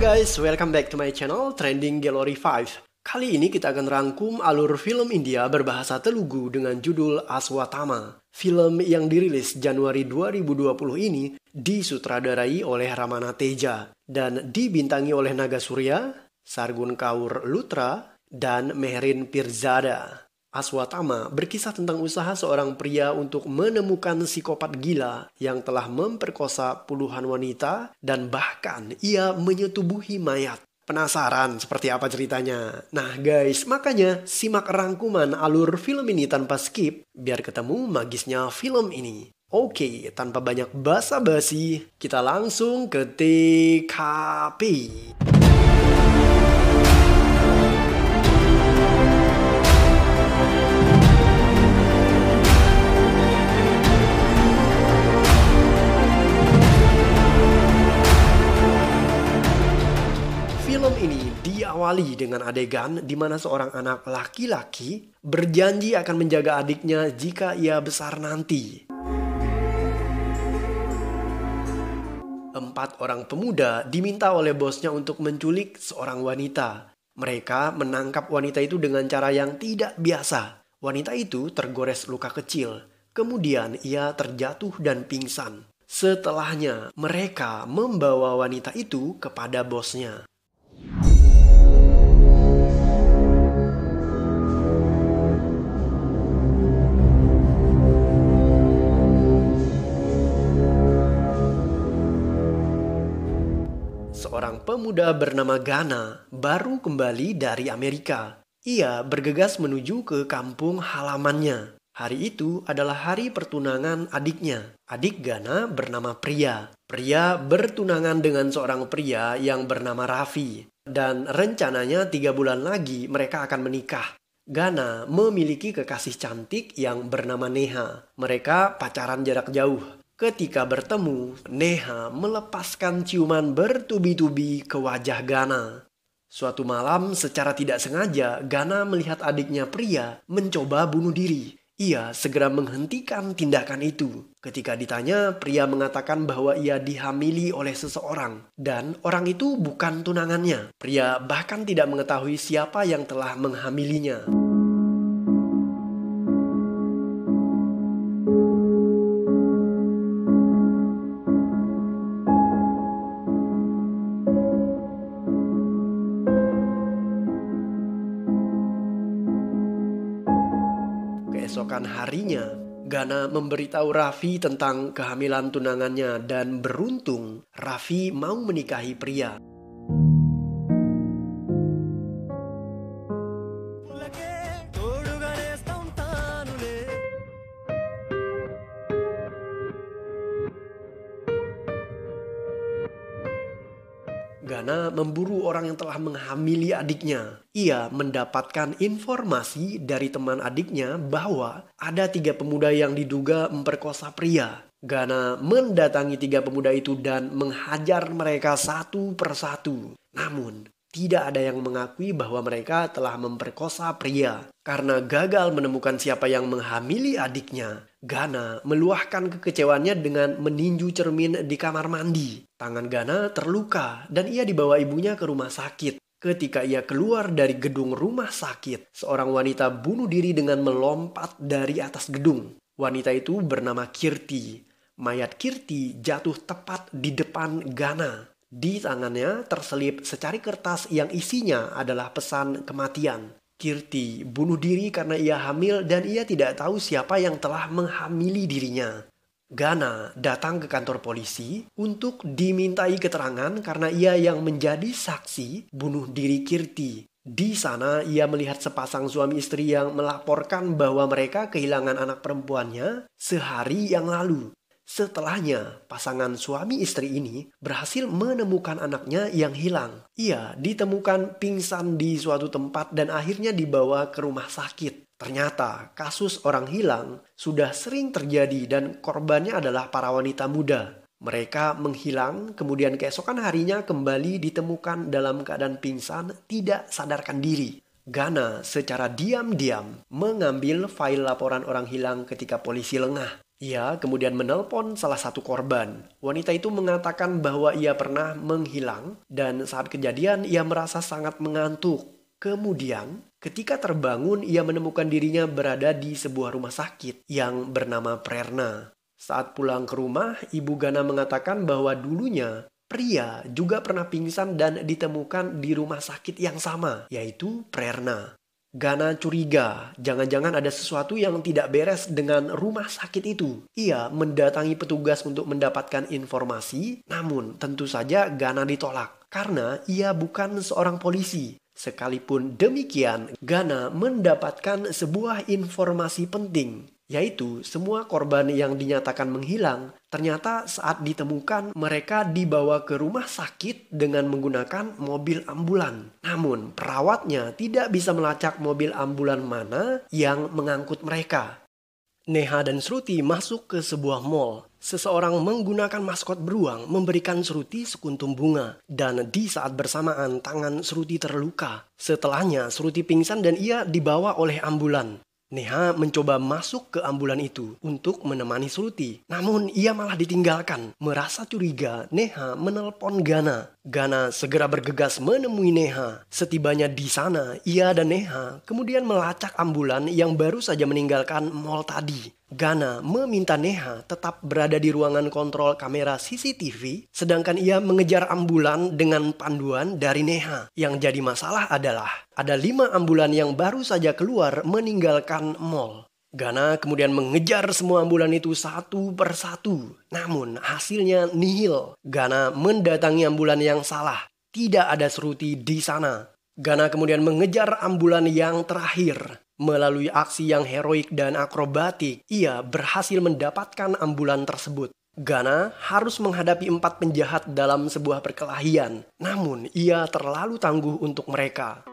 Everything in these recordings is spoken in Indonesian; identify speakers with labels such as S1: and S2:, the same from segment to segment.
S1: guys, welcome back to my channel Trending Gallery 5. Kali ini kita akan rangkum alur film India berbahasa Telugu dengan judul Aswatthama. Film yang dirilis Januari 2020 ini disutradarai oleh Ramana Teja dan dibintangi oleh Naga Surya, Sargun Kaur Lutra, dan Mehrin Pirzada. Aswatthama berkisah tentang usaha seorang pria untuk menemukan psikopat gila yang telah memperkosa puluhan wanita dan bahkan ia menyetubuhi mayat. Penasaran seperti apa ceritanya? Nah guys, makanya simak rangkuman alur film ini tanpa skip biar ketemu magisnya film ini. Oke, tanpa banyak basa-basi, kita langsung ke TKP. Film ini diawali dengan adegan di mana seorang anak laki-laki berjanji akan menjaga adiknya jika ia besar nanti. 4 orang pemuda diminta oleh bosnya untuk menculik seorang wanita. Mereka menangkap wanita itu dengan cara yang tidak biasa. Wanita itu tergores luka kecil. Kemudian ia terjatuh dan pingsan. Setelahnya, mereka membawa wanita itu kepada bosnya. Seorang pemuda bernama Gana baru kembali dari Amerika. Ia bergegas menuju ke kampung halamannya. Hari itu adalah hari pertunangan adiknya. Adik Gana bernama Priya. Priya bertunangan dengan seorang pria yang bernama Raffi. Dan rencananya 3 bulan lagi mereka akan menikah. Gana memiliki kekasih cantik yang bernama Neha. Mereka pacaran jarak jauh. Ketika bertemu, Neha melepaskan ciuman bertubi-tubi ke wajah Gana. Suatu malam secara tidak sengaja, Gana melihat adiknya Priya mencoba bunuh diri. Ia segera menghentikan tindakan itu. Ketika ditanya, Priya mengatakan bahwa ia dihamili oleh seseorang. Dan orang itu bukan tunangannya. Priya bahkan tidak mengetahui siapa yang telah menghamilinya. Keesokan harinya, Gana memberitahu Raffi tentang kehamilan tunangannya dan beruntung Raffi mau menikahi Priya. Gana memburu orang yang telah menghamili adiknya. Ia mendapatkan informasi dari teman adiknya bahwa ada 3 pemuda yang diduga memperkosa Priya. Gana mendatangi 3 pemuda itu dan menghajar mereka satu persatu. Namun, tidak ada yang mengakui bahwa mereka telah memperkosa Priya. Karena gagal menemukan siapa yang menghamili adiknya, Gana meluahkan kekecewaannya dengan meninju cermin di kamar mandi. Tangan Gana terluka dan ia dibawa ibunya ke rumah sakit. Ketika ia keluar dari gedung rumah sakit, seorang wanita bunuh diri dengan melompat dari atas gedung. Wanita itu bernama Kirti. Mayat Kirti jatuh tepat di depan Gana. Di tangannya terselip secari kertas yang isinya adalah pesan kematian. Kirti bunuh diri karena ia hamil dan ia tidak tahu siapa yang telah menghamili dirinya. Gana datang ke kantor polisi untuk dimintai keterangan karena ia yang menjadi saksi bunuh diri Kirti. Di sana ia melihat sepasang suami istri yang melaporkan bahwa mereka kehilangan anak perempuannya sehari yang lalu. Setelahnya, pasangan suami istri ini berhasil menemukan anaknya yang hilang. Ia ditemukan pingsan di suatu tempat dan akhirnya dibawa ke rumah sakit. Ternyata kasus orang hilang sudah sering terjadi dan korbannya adalah para wanita muda. Mereka menghilang, kemudian keesokan harinya kembali ditemukan dalam keadaan pingsan, tidak sadarkan diri. Gana secara diam-diam mengambil file laporan orang hilang ketika polisi lengah. Ia kemudian menelpon salah satu korban. Wanita itu mengatakan bahwa ia pernah menghilang dan saat kejadian ia merasa sangat mengantuk. Kemudian, ketika terbangun ia menemukan dirinya berada di sebuah rumah sakit yang bernama Prerna. Saat pulang ke rumah, Ibu Gana mengatakan bahwa dulunya pria juga pernah pingsan dan ditemukan di rumah sakit yang sama, yaitu Prerna. Gana curiga, jangan-jangan ada sesuatu yang tidak beres dengan rumah sakit itu. Ia mendatangi petugas untuk mendapatkan informasi, namun tentu saja Gana ditolak karena ia bukan seorang polisi. Sekalipun demikian, Gana mendapatkan sebuah informasi penting, yaitu semua korban yang dinyatakan menghilang ternyata saat ditemukan mereka dibawa ke rumah sakit dengan menggunakan mobil ambulan. Namun perawatnya tidak bisa melacak mobil ambulan mana yang mengangkut mereka. Neha dan Shruti masuk ke sebuah mall. Seseorang menggunakan maskot beruang memberikan Shruti sekuntum bunga. Dan di saat bersamaan tangan Shruti terluka. Setelahnya Shruti pingsan dan ia dibawa oleh ambulan. Neha mencoba masuk ke ambulan itu untuk menemani Shruti. Namun ia malah ditinggalkan. Merasa curiga, Neha menelpon Gana. Gana segera bergegas menemui Neha. Setibanya di sana, ia dan Neha kemudian melacak ambulan yang baru saja meninggalkan mall tadi. Gana meminta Neha tetap berada di ruangan kontrol kamera CCTV, sedangkan ia mengejar ambulan dengan panduan dari Neha. Yang jadi masalah adalah ada 5 ambulan yang baru saja keluar meninggalkan mall. Gana kemudian mengejar semua ambulan itu satu persatu. Namun hasilnya nihil. Gana mendatangi ambulan yang salah. Tidak ada Shruti di sana. Gana kemudian mengejar ambulan yang terakhir. Melalui aksi yang heroik dan akrobatik, ia berhasil mendapatkan ambulan tersebut. Gana harus menghadapi 4 penjahat dalam sebuah perkelahian. Namun ia terlalu tangguh untuk mereka.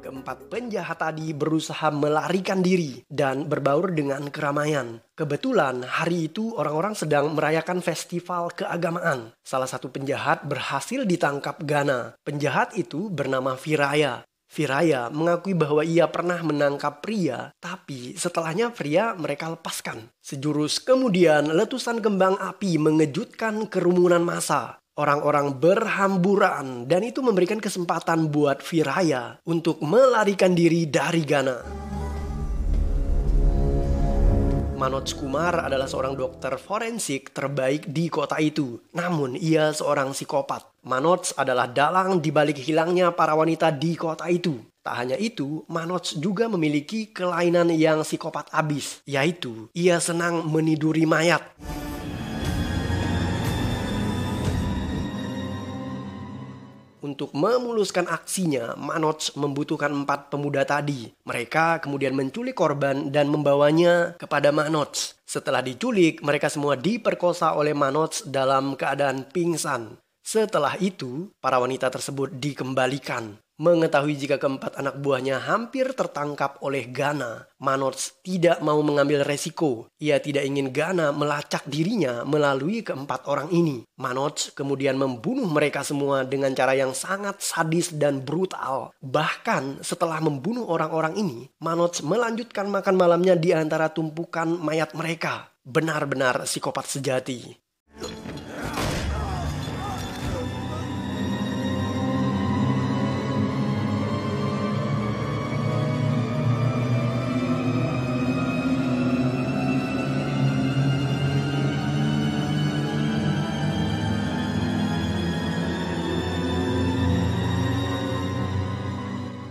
S1: Keempat penjahat tadi berusaha melarikan diri dan berbaur dengan keramaian. Kebetulan hari itu orang-orang sedang merayakan festival keagamaan. Salah satu penjahat berhasil ditangkap Gana. Penjahat itu bernama Viraya. Viraya mengakui bahwa ia pernah menangkap pria, tapi setelahnya pria mereka lepaskan. Sejurus kemudian letusan kembang api mengejutkan kerumunan massa. Orang-orang berhamburan dan itu memberikan kesempatan buat Viraya untuk melarikan diri dari Gana. Manoj Kumar adalah seorang dokter forensik terbaik di kota itu. Namun ia seorang psikopat. Manoj adalah dalang di balik hilangnya para wanita di kota itu. Tak hanya itu, Manoj juga memiliki kelainan yang psikopat abis, yaitu ia senang meniduri mayat. Untuk memuluskan aksinya, Manoj membutuhkan 4 pemuda tadi. Mereka kemudian menculik korban dan membawanya kepada Manoj. Setelah diculik, mereka semua diperkosa oleh Manoj dalam keadaan pingsan. Setelah itu, para wanita tersebut dikembalikan. Mengetahui jika keempat anak buahnya hampir tertangkap oleh Gana, Manoj tidak mau mengambil resiko. Ia tidak ingin Gana melacak dirinya melalui keempat orang ini. Manoj kemudian membunuh mereka semua dengan cara yang sangat sadis dan brutal. Bahkan setelah membunuh orang-orang ini, Manoj melanjutkan makan malamnya di antara tumpukan mayat mereka. Benar-benar psikopat sejati.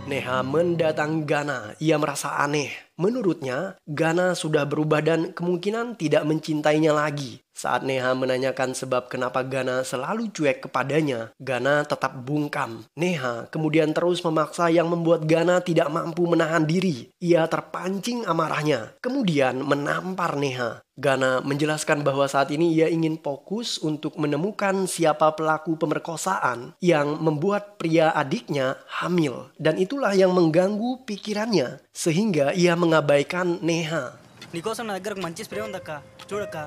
S1: Neha mendatangi Gana. Ia merasa aneh. Menurutnya, Gana sudah berubah dan kemungkinan tidak mencintainya lagi. Saat Neha menanyakan sebab kenapa Gana selalu cuek kepadanya, Gana tetap bungkam. Neha kemudian terus memaksa yang membuat Gana tidak mampu menahan diri. Ia terpancing amarahnya, kemudian menampar Neha. Gana menjelaskan bahwa saat ini ia ingin fokus untuk menemukan siapa pelaku pemerkosaan yang membuat pria adiknya hamil. Dan itulah yang mengganggu pikirannya, sehingga ia mengabaikan Neha.
S2: నీకోసం నా దగ్గర ఒక మంచి స్ప్రే ఉందక్క చూడక్క.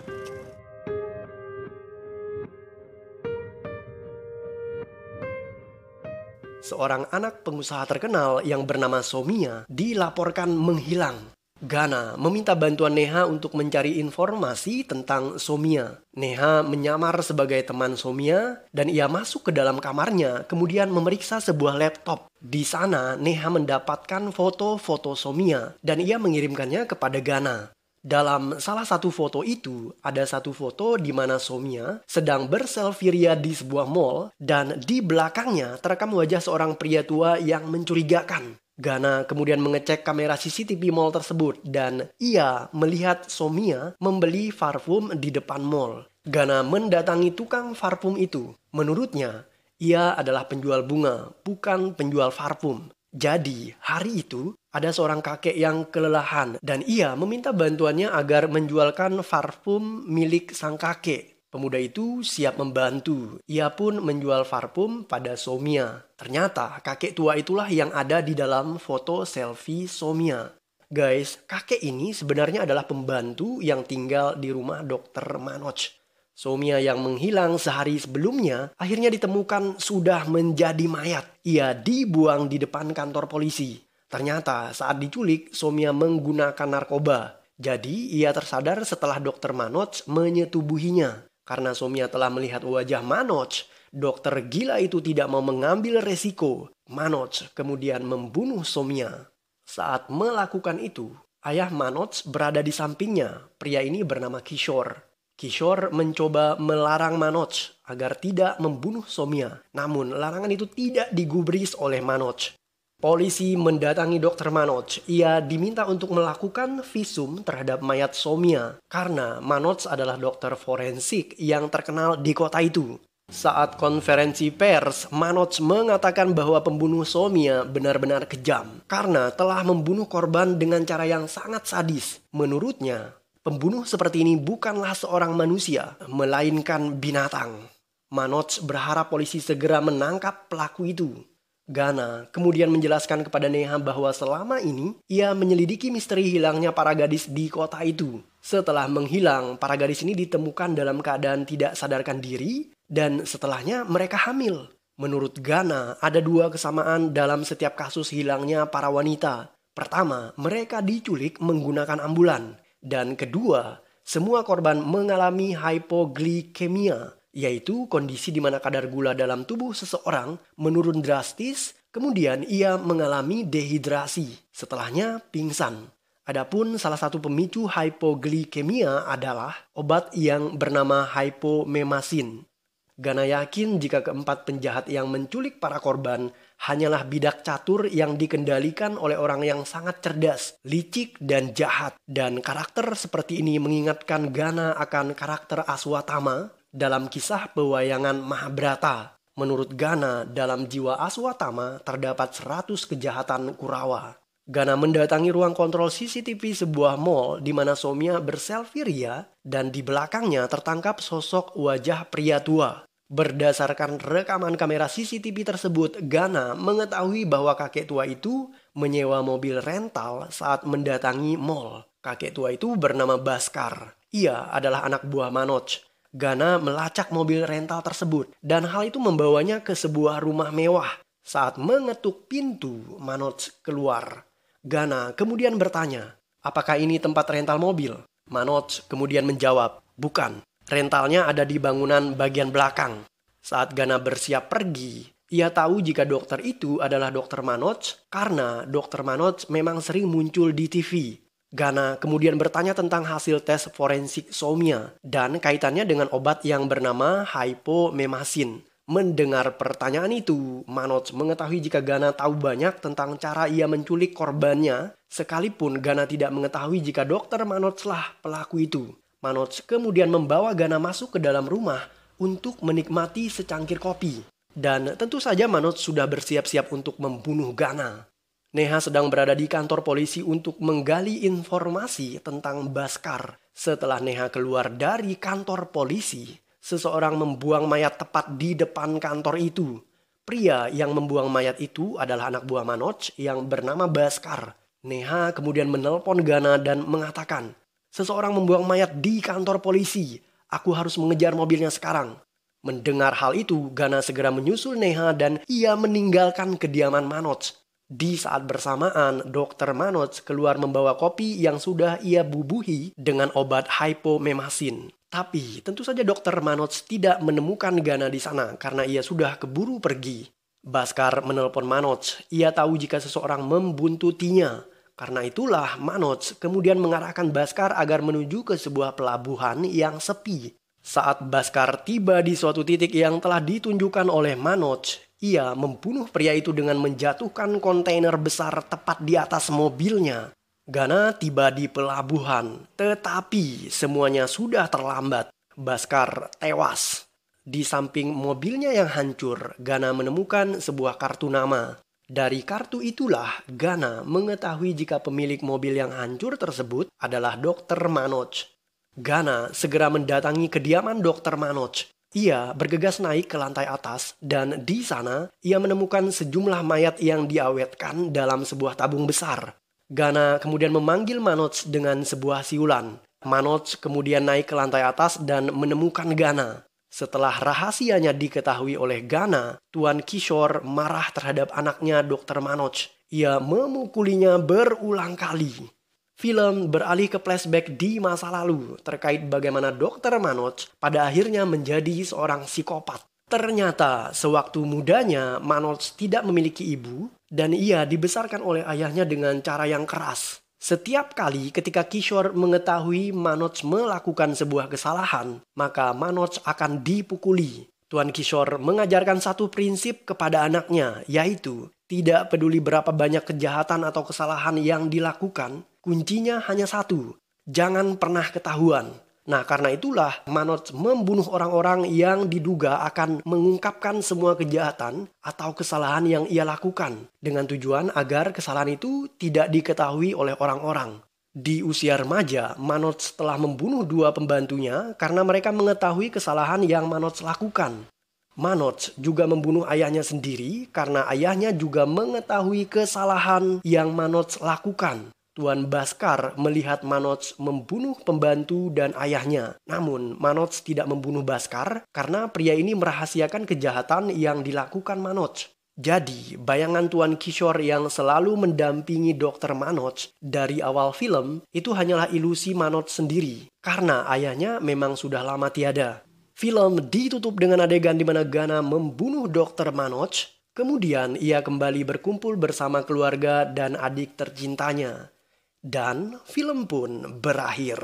S1: seorang anak pengusaha terkenal yang bernama Somia dilaporkan menghilang. Gana meminta bantuan Neha untuk mencari informasi tentang Somia. Neha menyamar sebagai teman Somia dan ia masuk ke dalam kamarnya kemudian memeriksa sebuah laptop. Di sana Neha mendapatkan foto-foto Somia dan ia mengirimkannya kepada Gana. Dalam salah satu foto itu, ada satu foto di mana Somia sedang berselfie ria di sebuah mall dan di belakangnya terekam wajah seorang pria tua yang mencurigakan. Gana kemudian mengecek kamera CCTV mall tersebut dan ia melihat Somia membeli parfum di depan mall. Gana mendatangi tukang parfum itu. Menurutnya, ia adalah penjual bunga, bukan penjual parfum. Jadi, hari itu ada seorang kakek yang kelelahan dan ia meminta bantuannya agar menjualkan parfum milik sang kakek. Pemuda itu siap membantu. Ia pun menjual parfum pada Somia. Ternyata kakek tua itulah yang ada di dalam foto selfie Somia. Guys, kakek ini sebenarnya adalah pembantu yang tinggal di rumah Dr. Manoj. Somia yang menghilang sehari sebelumnya akhirnya ditemukan sudah menjadi mayat. Ia dibuang di depan kantor polisi. Ternyata saat diculik, Somia menggunakan narkoba. Jadi ia tersadar setelah Dr. Manoj menyetubuhinya. Karena Somia telah melihat wajah Manoj, dokter gila itu tidak mau mengambil resiko. Manoj kemudian membunuh Somia. Saat melakukan itu, ayah Manoj berada di sampingnya. Pria ini bernama Kishore. Kishore mencoba melarang Manoj agar tidak membunuh Somia. Namun larangan itu tidak digubris oleh Manoj. Polisi mendatangi Dr. Manoj. Ia diminta untuk melakukan visum terhadap mayat Somia karena Manoj adalah dokter forensik yang terkenal di kota itu. Saat konferensi pers, Manoj mengatakan bahwa pembunuh Somia benar-benar kejam karena telah membunuh korban dengan cara yang sangat sadis. Menurutnya, pembunuh seperti ini bukanlah seorang manusia, melainkan binatang. Manoj berharap polisi segera menangkap pelaku itu. Gana kemudian menjelaskan kepada Neha bahwa selama ini ia menyelidiki misteri hilangnya para gadis di kota itu. Setelah menghilang, para gadis ini ditemukan dalam keadaan tidak sadarkan diri dan setelahnya mereka hamil. Menurut Gana, ada dua kesamaan dalam setiap kasus hilangnya para wanita. Pertama, mereka diculik menggunakan ambulan. Dan kedua, semua korban mengalami hypoglikemia, yaitu kondisi di mana kadar gula dalam tubuh seseorang menurun drastis, kemudian ia mengalami dehidrasi, setelahnya pingsan. Adapun salah satu pemicu hypoglikemia adalah obat yang bernama hypomemasin. Gana yakin jika keempat penjahat yang menculik para korban hanyalah bidak catur yang dikendalikan oleh orang yang sangat cerdas, licik, dan jahat. Dan karakter seperti ini mengingatkan Gana akan karakter Aswatama dalam kisah pewayangan Mahabharata. Menurut Gana, dalam jiwa Aswatama terdapat 100 kejahatan Kurawa. Gana mendatangi ruang kontrol CCTV sebuah mall di mana Somia berselfie ria dan di belakangnya tertangkap sosok wajah pria tua. Berdasarkan rekaman kamera CCTV tersebut, Gana mengetahui bahwa kakek tua itu menyewa mobil rental saat mendatangi mall. Kakek tua itu bernama Baskar. Ia adalah anak buah Manoj. Gana melacak mobil rental tersebut dan hal itu membawanya ke sebuah rumah mewah. Saat mengetuk pintu, Manoj keluar. Gana kemudian bertanya, "Apakah ini tempat rental mobil?" Manoj kemudian menjawab, "Bukan. Rentalnya ada di bangunan bagian belakang." Saat Gana bersiap pergi, ia tahu jika dokter itu adalah dokter Manoj karena dokter Manoj memang sering muncul di TV. Gana kemudian bertanya tentang hasil tes forensik Somia dan kaitannya dengan obat yang bernama hypomemasin. Mendengar pertanyaan itu, Manoj mengetahui jika Gana tahu banyak tentang cara ia menculik korbannya, sekalipun Gana tidak mengetahui jika dokter Manojlah pelaku itu. Manoj kemudian membawa Gana masuk ke dalam rumah untuk menikmati secangkir kopi. Dan tentu saja Manoj sudah bersiap-siap untuk membunuh Gana. Neha sedang berada di kantor polisi untuk menggali informasi tentang Baskar. Setelah Neha keluar dari kantor polisi, seseorang membuang mayat tepat di depan kantor itu. Pria yang membuang mayat itu adalah anak buah Manoj yang bernama Baskar. Neha kemudian menelpon Gana dan mengatakan, "Seseorang membuang mayat di kantor polisi. Aku harus mengejar mobilnya sekarang." Mendengar hal itu, Gana segera menyusul Neha dan ia meninggalkan kediaman Manoj. Di saat bersamaan, Dokter Manoj keluar membawa kopi yang sudah ia bubuhi dengan obat hypomemasin. Tapi tentu saja Dokter Manoj tidak menemukan Gana di sana karena ia sudah keburu pergi. Bhaskar menelpon Manoj. Ia tahu jika seseorang membuntutinya. Karena itulah Manoj kemudian mengarahkan Bhaskar agar menuju ke sebuah pelabuhan yang sepi. Saat Bhaskar tiba di suatu titik yang telah ditunjukkan oleh Manoj, ia membunuh pria itu dengan menjatuhkan kontainer besar tepat di atas mobilnya. Gana tiba di pelabuhan, tetapi semuanya sudah terlambat. Bhaskar tewas. Di samping mobilnya yang hancur, Gana menemukan sebuah kartu nama. Dari kartu itulah Gana mengetahui jika pemilik mobil yang hancur tersebut adalah Dokter Manoj. Gana segera mendatangi kediaman Dokter Manoj. Ia bergegas naik ke lantai atas dan di sana ia menemukan sejumlah mayat yang diawetkan dalam sebuah tabung besar. Gana kemudian memanggil Manoj dengan sebuah siulan. Manoj kemudian naik ke lantai atas dan menemukan Gana. Setelah rahasianya diketahui oleh Gana, Tuan Kishore marah terhadap anaknya Dokter Manoj. Ia memukulinya berulang kali. Film beralih ke flashback di masa lalu terkait bagaimana Dokter Manoj pada akhirnya menjadi seorang psikopat. Ternyata sewaktu mudanya Manoj tidak memiliki ibu dan ia dibesarkan oleh ayahnya dengan cara yang keras. Setiap kali ketika Kishore mengetahui Manoj melakukan sebuah kesalahan, maka Manoj akan dipukuli. Tuan Kishore mengajarkan satu prinsip kepada anaknya, yaitu tidak peduli berapa banyak kejahatan atau kesalahan yang dilakukan, kuncinya hanya satu, jangan pernah ketahuan. Nah, karena itulah Manoj membunuh orang-orang yang diduga akan mengungkapkan semua kejahatan atau kesalahan yang ia lakukan dengan tujuan agar kesalahan itu tidak diketahui oleh orang-orang. Di usia remaja, Manoj telah membunuh 2 pembantunya karena mereka mengetahui kesalahan yang Manoj lakukan. Manoj juga membunuh ayahnya sendiri karena ayahnya juga mengetahui kesalahan yang Manoj lakukan. Tuan Bhaskar melihat Manoj membunuh pembantu dan ayahnya. Namun Manoj tidak membunuh Bhaskar karena pria ini merahasiakan kejahatan yang dilakukan Manoj. Jadi bayangan Tuan Kishore yang selalu mendampingi Dokter Manoj dari awal film itu hanyalah ilusi Manoj sendiri. Karena ayahnya memang sudah lama tiada. Film ditutup dengan adegan di mana Gana membunuh Dokter Manoj. Kemudian ia kembali berkumpul bersama keluarga dan adik tercintanya. Dan film pun berakhir.